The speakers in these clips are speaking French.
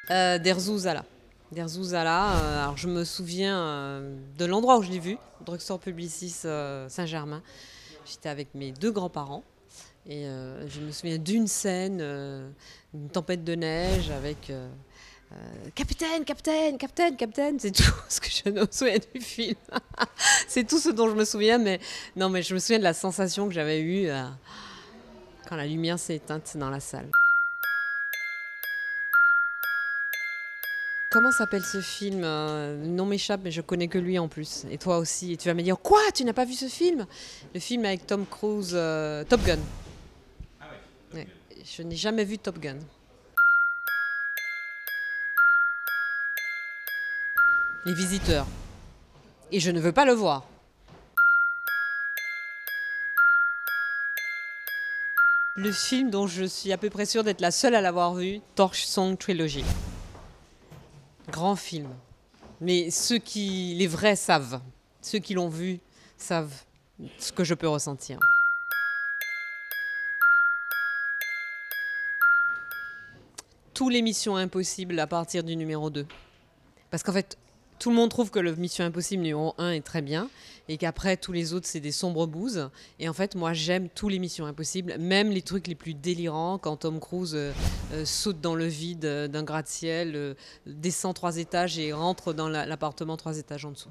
Derzouzala. Derzouzala, alors je me souviens de l'endroit où je l'ai vu, Drugstore Publicis Saint-Germain. J'étais avec mes deux grands-parents et je me souviens d'une scène, une tempête de neige avec Capitaine, Capitaine, Capitaine, Capitaine, c'est tout ce que je me souviens du film. C'est tout ce dont je me souviens, mais non, mais je me souviens de la sensation que j'avais eue quand la lumière s'est éteinte dans la salle. Comment s'appelle ce film? Le nom m'échappe, mais je connais que lui en plus. Et toi aussi. Et tu vas me dire, quoi? Tu n'as pas vu ce film? Le film avec Tom Cruise, Top Gun. Ouais. Je n'ai jamais vu Top Gun. Les Visiteurs. Et je ne veux pas le voir. Le film dont je suis à peu près sûre d'être la seule à l'avoir vu, Torch Song Trilogy. Grand film. Mais les vrais savent. Ceux qui l'ont vu savent ce que je peux ressentir. Tous les Missions Impossibles à partir du numéro 2. Parce qu'en fait, tout le monde trouve que le Mission Impossible numéro 1 est très bien et qu'après, tous les autres, c'est des sombres bouses. Et en fait, moi, j'aime tous les Missions Impossibles, même les trucs les plus délirants, quand Tom Cruise saute dans le vide d'un gratte-ciel, descend 3 étages et rentre dans l'appartement 3 étages en dessous.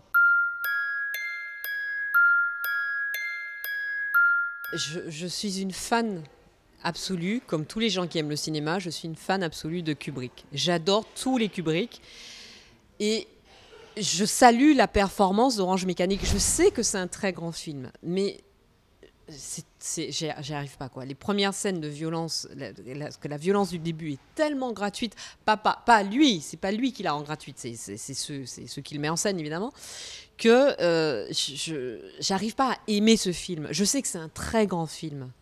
Je suis une fan absolue, comme tous les gens qui aiment le cinéma, je suis une fan absolue de Kubrick. J'adore tous les Kubrick. Et je salue la performance d'Orange Mécanique. Je sais que c'est un très grand film, mais j'y arrive pas, quoi. Les premières scènes de violence, que la violence du début est tellement gratuite, pas lui, c'est pas lui qui la rend gratuite, c'est ceux qui le met en scène évidemment, que j'arrive pas à aimer ce film. Je sais que c'est un très grand film.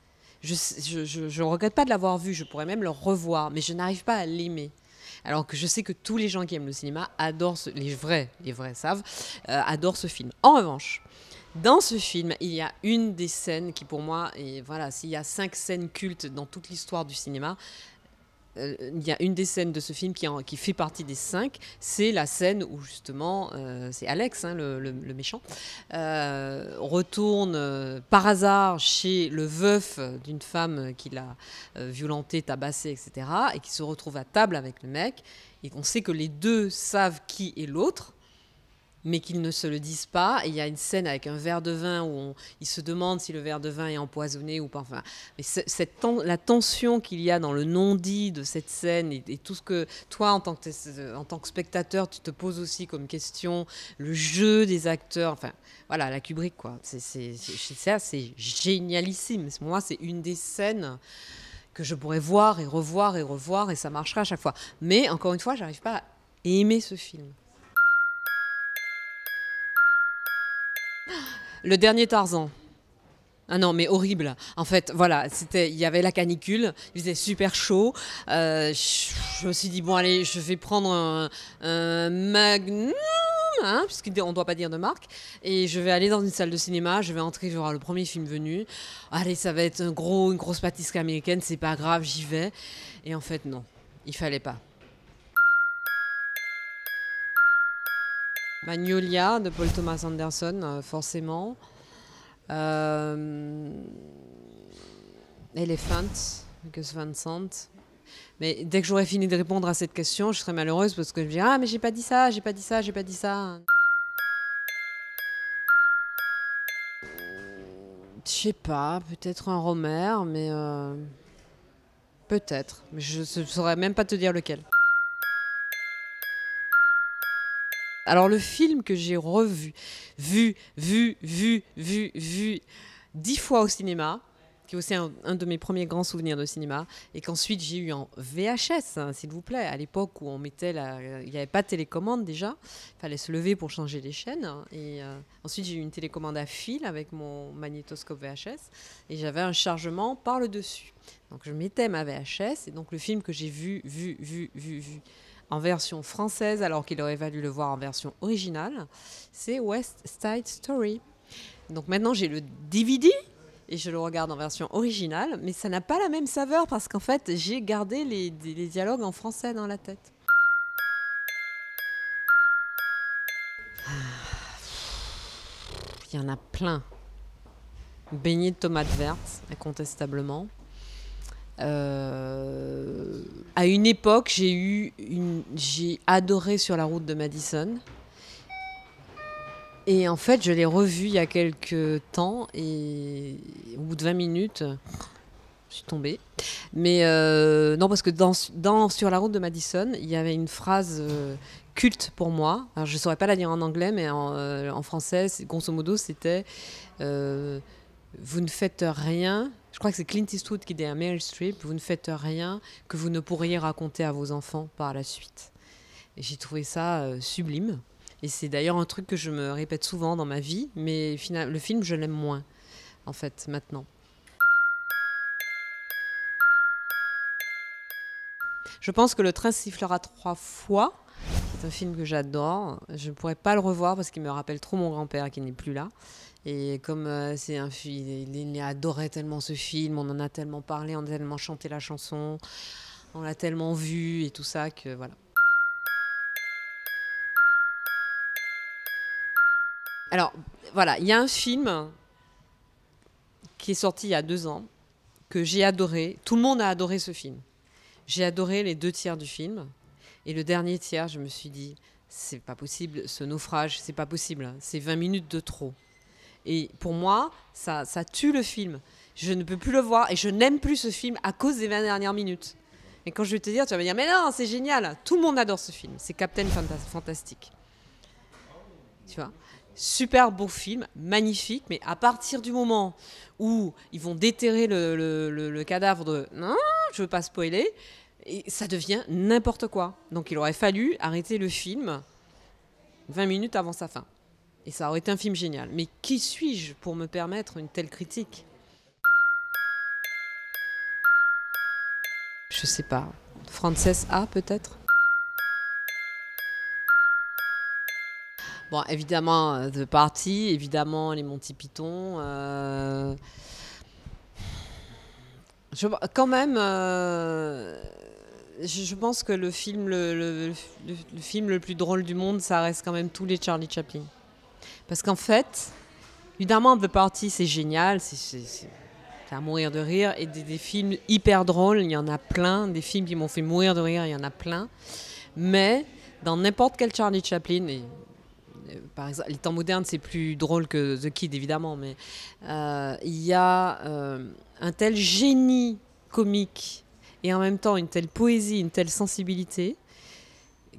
Je regrette pas de l'avoir vu, je pourrais même le revoir, mais je n'arrive pas à l'aimer. Alors que je sais que tous les gens qui aiment le cinéma adorent, les vrais savent, adorent ce film. En revanche, dans ce film, il y a une des scènes qui pour moi, et voilà, s'il y a 5 scènes cultes dans toute l'histoire du cinéma, il y a une des scènes de ce film qui fait partie des 5, c'est la scène où justement, c'est Alex, hein, le méchant, retourne par hasard chez le veuf d'une femme qui l'a violenté, tabassé, etc. et qui se retrouve à table avec le mec. Et on sait que les deux savent qui est l'autre, mais qu'ils ne se le disent pas. Et il y a une scène avec un verre de vin où il se demande si le verre de vin est empoisonné ou pas. Enfin, mais la tension qu'il y a dans le non-dit de cette scène et tout ce que toi, en tant que spectateur, tu te poses aussi comme question, le jeu des acteurs, enfin, voilà, la Kubrick, quoi. C'est génialissime. Moi, c'est une des scènes que je pourrais voir et revoir et revoir, et ça marchera à chaque fois. Mais encore une fois, j'arrive pas à aimer ce film. Le dernier Tarzan. Ah non, mais horrible. En fait, voilà, il y avait la canicule, il faisait super chaud. Je me suis dit, bon, allez, je vais prendre un Magnum, hein, puisqu'on ne doit pas dire de marque, et je vais aller dans une salle de cinéma, je vais entrer, je vais voir le premier film venu. Allez, ça va être une grosse pâtisserie américaine, c'est pas grave, j'y vais. Et en fait, non, il fallait pas. Magnolia de Paul Thomas Anderson, forcément. Elephant, Gus Van Sant. Mais dès que j'aurai fini de répondre à cette question, je serai malheureuse parce que je me dirai ah mais j'ai pas dit ça, j'ai pas dit ça, j'ai pas dit ça. Je sais pas, peut-être un Romer, mais peut-être. Mais je ne saurais même pas te dire lequel. Alors le film que j'ai vu 10 fois au cinéma, qui est aussi un de mes premiers grands souvenirs de cinéma, et qu'ensuite j'ai eu en VHS, hein, s'il vous plaît, à l'époque où on mettait il n'y avait pas de télécommande déjà, il fallait se lever pour changer les chaînes, et ensuite j'ai eu une télécommande à fil avec mon magnétoscope VHS, et j'avais un chargement par le dessus. Donc je mettais ma VHS, et donc le film que j'ai vu en version française, alors qu'il aurait fallu le voir en version originale, c'est West Side Story. Donc maintenant, j'ai le DVD et je le regarde en version originale, mais ça n'a pas la même saveur parce qu'en fait, j'ai gardé les dialogues en français dans la tête. Il y en a plein. Beignet de tomates vertes, incontestablement. À une époque, j'ai adoré Sur la route de Madison. Et en fait, je l'ai revu il y a quelques temps et au bout de 20 minutes, je suis tombée. Mais non, parce que Sur la route de Madison, il y avait une phrase culte pour moi. Alors, je ne saurais pas la dire en anglais, mais en français, grosso modo, c'était vous ne faites rien. Je crois que c'est Clint Eastwood qui dit à Meryl Streep, vous ne faites rien que vous ne pourriez raconter à vos enfants par la suite. Et j'ai trouvé ça sublime. Et c'est d'ailleurs un truc que je me répète souvent dans ma vie, mais le film, je l'aime moins, en fait, maintenant. Je pense que Le train sifflera 3 fois. C'est un film que j'adore. Je ne pourrais pas le revoir parce qu'il me rappelle trop mon grand-père qui n'est plus là. Et comme c'est un film, il adorait tellement ce film, on en a tellement parlé, on a tellement chanté la chanson, on l'a tellement vu et tout ça que voilà. Alors voilà, il y a un film qui est sorti il y a 2 ans que j'ai adoré. Tout le monde a adoré ce film. J'ai adoré les 2 tiers du film. Et le dernier tiers, je me suis dit, c'est pas possible, ce naufrage, c'est pas possible. C'est 20 minutes de trop. Et pour moi, ça tue le film. Je ne peux plus le voir et je n'aime plus ce film à cause des 20 dernières minutes. Et quand je vais te dire, tu vas me dire, mais non, c'est génial. Tout le monde adore ce film. C'est Captain Fantastic. Tu vois ? Super beau film, magnifique, mais à partir du moment où ils vont déterrer le cadavre de... Non, je veux pas spoiler. Et ça devient n'importe quoi. Donc il aurait fallu arrêter le film 20 minutes avant sa fin. Et ça aurait été un film génial. Mais qui suis-je pour me permettre une telle critique ? Je sais pas. Frances A, peut-être ? Bon, évidemment, The Party, évidemment, les Monty Python. Quand même, je pense que le film le film le plus drôle du monde, ça reste quand même tous les Charlie Chaplin. Parce qu'en fait, évidemment, The Party, c'est génial, c'est à mourir de rire. Et des films hyper drôles, il y en a plein. Des films qui m'ont fait mourir de rire, il y en a plein. Mais dans n'importe quel Charlie Chaplin, par exemple, les temps modernes, c'est plus drôle que The Kid, évidemment, mais il y a un tel génie comique et en même temps une telle poésie, une telle sensibilité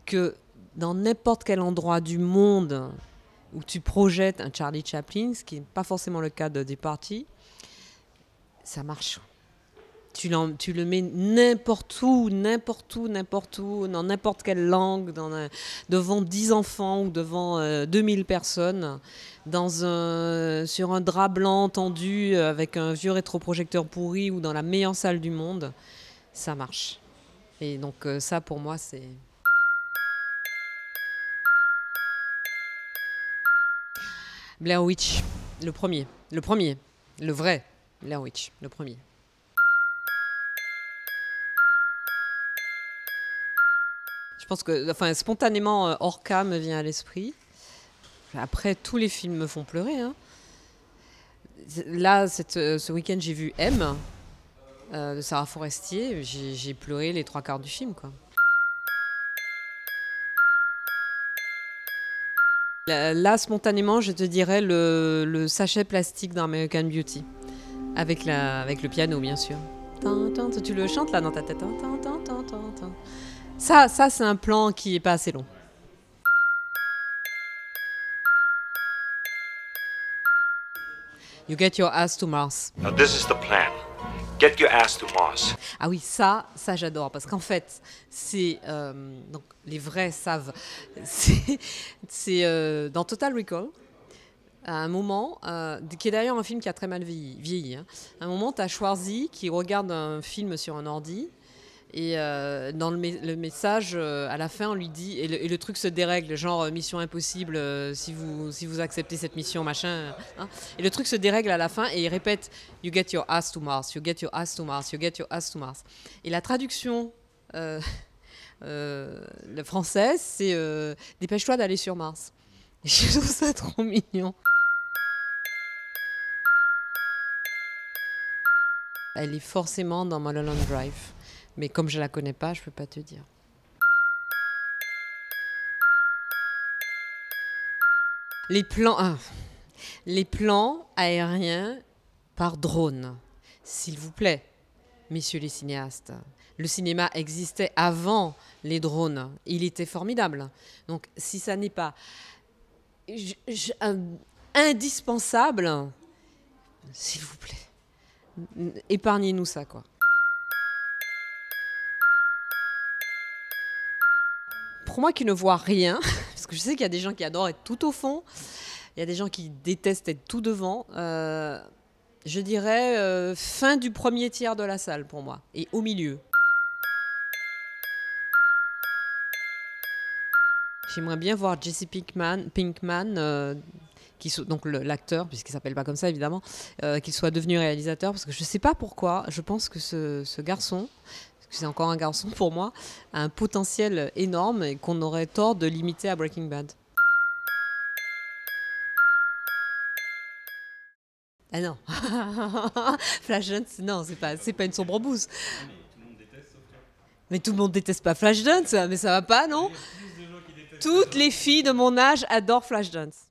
que dans n'importe quel endroit du monde où tu projettes un Charlie Chaplin, ce qui n'est pas forcément le cas de The Party, ça marche. Tu le mets n'importe où, dans n'importe quelle langue, devant 10 enfants ou devant 2000 personnes, sur un drap blanc tendu avec un vieux rétroprojecteur pourri ou dans la meilleure salle du monde, ça marche. Et donc ça, pour moi, c'est... Blair Witch, le premier, le vrai Blair Witch, le premier. Je pense que, enfin, spontanément, Orca me vient à l'esprit. Après, tous les films me font pleurer. Hein. Là, ce week-end, j'ai vu M de Sarah Forestier. J'ai pleuré les 3/4 du film, quoi. Là, spontanément, je te dirais le sachet plastique d'American Beauty. Avec le piano, bien sûr. Tu le chantes là dans ta tête. Ça, c'est un plan qui n'est pas assez long. You get your ass to Mars. Now this is the plan. Get your ass to Mars. Ah oui, ça j'adore. Parce qu'en fait, c'est... donc, les vrais savent. C'est dans Total Recall, à un moment, qui est d'ailleurs un film qui a très mal vieilli. Hein. À un moment, tu as Schwarzy qui regarde un film sur un ordi. Et dans le message, à la fin, on lui dit, et le truc se dérègle, genre mission impossible, si vous acceptez cette mission, machin. Hein. Et le truc se dérègle à la fin et il répète You get your ass to Mars, you get your ass to Mars, you get your ass to Mars. Et la traduction le française, c'est dépêche-toi d'aller sur Mars. Je trouve ça trop mignon. Elle est forcément dans Mulholland Drive. Mais comme je la connais pas, je peux pas te dire. Les plans aériens par drone, s'il vous plaît, messieurs les cinéastes. Le cinéma existait avant les drones. Il était formidable. Donc, si ça n'est pas indispensable, s'il vous plaît, épargnez-nous ça, quoi. Pour moi qui ne vois rien, parce que je sais qu'il y a des gens qui adorent être tout au fond, il y a des gens qui détestent être tout devant, je dirais fin du premier tiers de la salle pour moi, et au milieu. J'aimerais bien voir Jesse Pinkman, donc l'acteur, puisqu'il ne s'appelle pas comme ça évidemment, qu'il soit devenu réalisateur, parce que je ne sais pas pourquoi, je pense que ce garçon, parce que c'est encore un garçon pour moi, a un potentiel énorme et qu'on aurait tort de limiter à Breaking Bad. Ah non, Flashdance, non, c'est pas une sombre bouse. Mais tout le monde déteste pas Flashdance, mais ça va pas, non? Toutes les filles de mon âge adorent Flashdance.